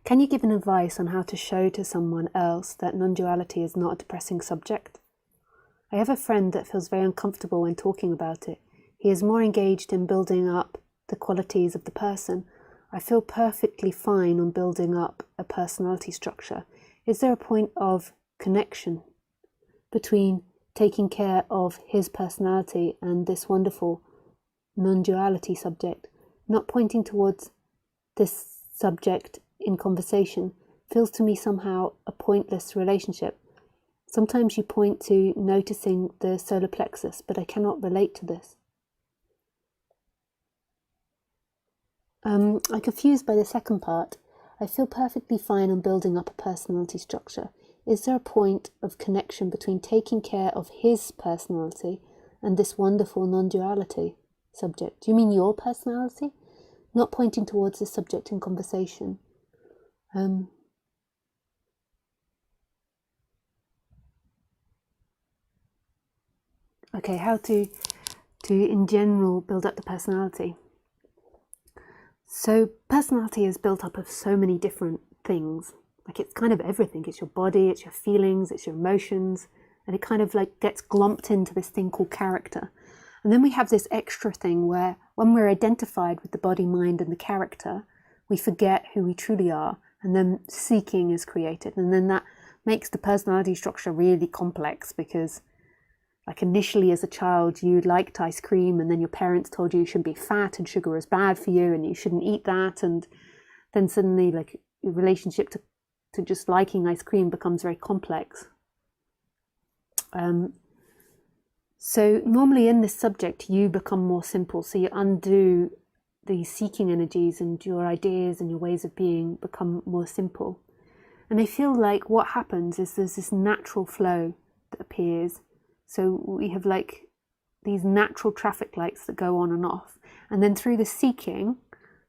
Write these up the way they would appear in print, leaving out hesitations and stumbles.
Can you give an advice on how to show to someone else that non-duality is not a depressing subject? I have a friend that feels very uncomfortable when talking about it. He is more engaged in building up the qualities of the person. I feel perfectly fine on building up a personality structure. Is there a point of connection between taking care of his personality and this wonderful non-duality subject? Not pointing towards this subject in conversation feels to me somehow a pointless relationship. Sometimes you point to noticing the solar plexus, but I cannot relate to this. I'm confused by the second part. I feel perfectly fine on building up a personality structure. Is there a point of connection between taking care of his personality and this wonderful non-duality subject? Do you mean your personality? Not pointing towards this subject in conversation. Okay, how to in general build up the personality. So personality is built up of so many different things. Like it's kind of everything. It's your body, it's your feelings, it's your emotions, and it kind of like gets glomped into this thing called character. And then we have this extra thing where when we're identified with the body, mind, and the character, we forget who we truly are, and then seeking is created. And then that makes the personality structure really complex because like initially as a child you liked ice cream and then your parents told you shouldn't be fat and sugar is bad for you and you shouldn't eat that, and then suddenly like your relationship to just liking ice cream becomes very complex. So normally in this subject you become more simple, so you undo the seeking energies and your ideas and your ways of being become more simple. And I feel like what happens is there's this natural flow that appears. So we have like these natural traffic lights that go on and off. And then through the seeking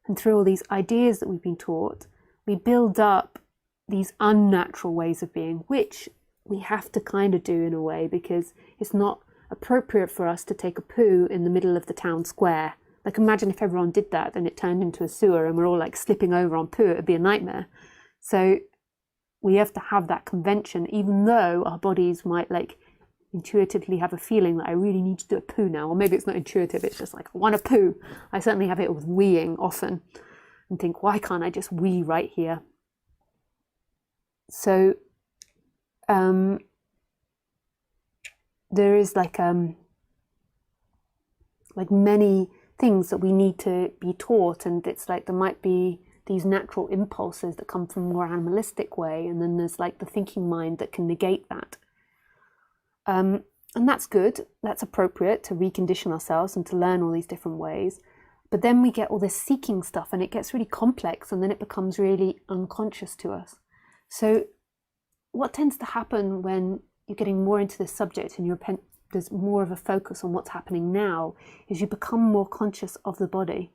and through all these ideas that we've been taught, we build up these unnatural ways of being, which we have to kind of do in a way because it's not appropriate for us to take a poo in the middle of the town square. Like imagine if everyone did that, then it turned into a sewer and we're all like slipping over on poo, it'd be a nightmare. So we have to have that convention, even though our bodies might like intuitively have a feeling that I really need to do a poo now, or maybe it's not intuitive, it's just like I want a poo. I certainly have it with weeing often and think, why can't I just wee right here? So there is like many things that we need to be taught, and it's like there might be these natural impulses that come from a more animalistic way, and then there's like the thinking mind that can negate that. And that's good, that's appropriate to recondition ourselves and to learn all these different ways. But then we get all this seeking stuff and it gets really complex and then it becomes really unconscious to us. So what tends to happen when you're getting more into this subject and there's more of a focus on what's happening now is you become more conscious of the body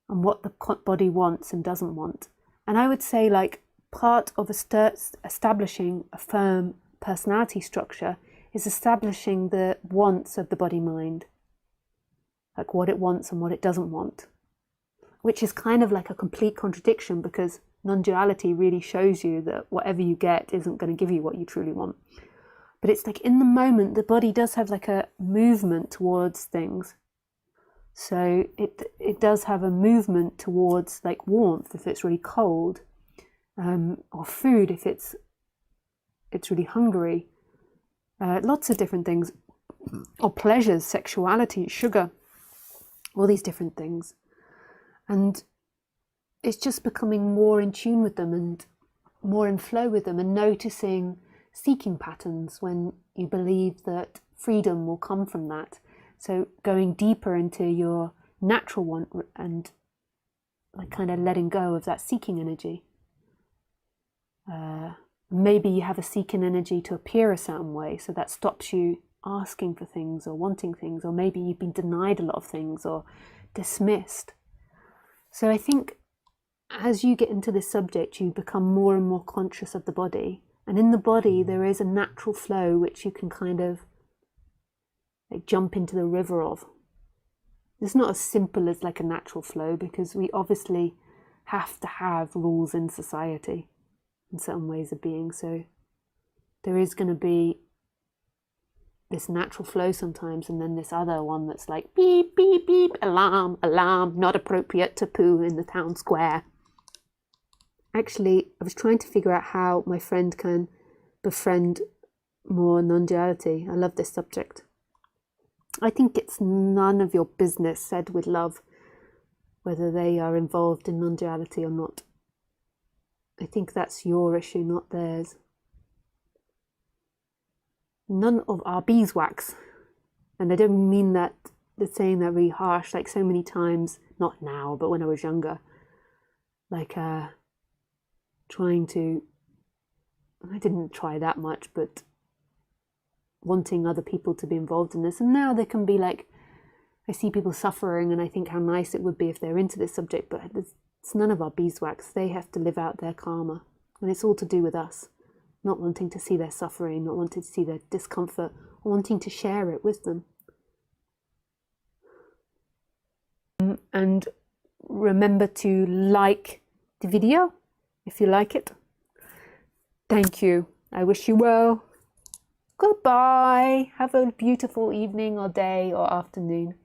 and what the body wants and doesn't want. And I would say like part of establishing a firm personality structure is establishing the wants of the body mind, like what it wants and what it doesn't want, which is kind of like a complete contradiction because non-duality really shows you that whatever you get isn't going to give you what you truly want. But it's like in the moment the body does have like a movement towards things, so it does have a movement towards like warmth if it's really cold, or food if it's really hungry, lots of different things, or pleasures, sexuality, sugar, all these different things. And it's just becoming more in tune with them and more in flow with them and noticing seeking patterns when you believe that freedom will come from that. So going deeper into your natural want and like kind of letting go of that seeking energy. Maybe you have a seeking energy to appear a certain way, so that stops you asking for things or wanting things, or maybe you've been denied a lot of things or dismissed. So I think as you get into this subject, you become more and more conscious of the body. And in the body, there is a natural flow which you can kind of like jump into the river of. It's not as simple as like a natural flow because we obviously have to have rules in society and certain ways of being. So there is going to be this natural flow sometimes, and then this other one that's like beep, beep, beep, alarm, alarm, not appropriate to poo in the town square. Actually, I was trying to figure out how my friend can befriend more non-duality. I love this subject. I think it's none of your business, said with love, whether they are involved in non-duality or not. I think that's your issue, not theirs. None of our beeswax. And I don't mean that, the saying that really harsh, like so many times, not now, but when I was younger, like trying to, I didn't try that much, but wanting other people to be involved in this. And now they can be like, I see people suffering and I think how nice it would be if they're into this subject, but it's none of our beeswax. They have to live out their karma. And it's all to do with us, not wanting to see their suffering, not wanting to see their discomfort, or wanting to share it with them. And remember to like the video if you like it. Thank you. I wish you well. Goodbye. Have a beautiful evening or day or afternoon.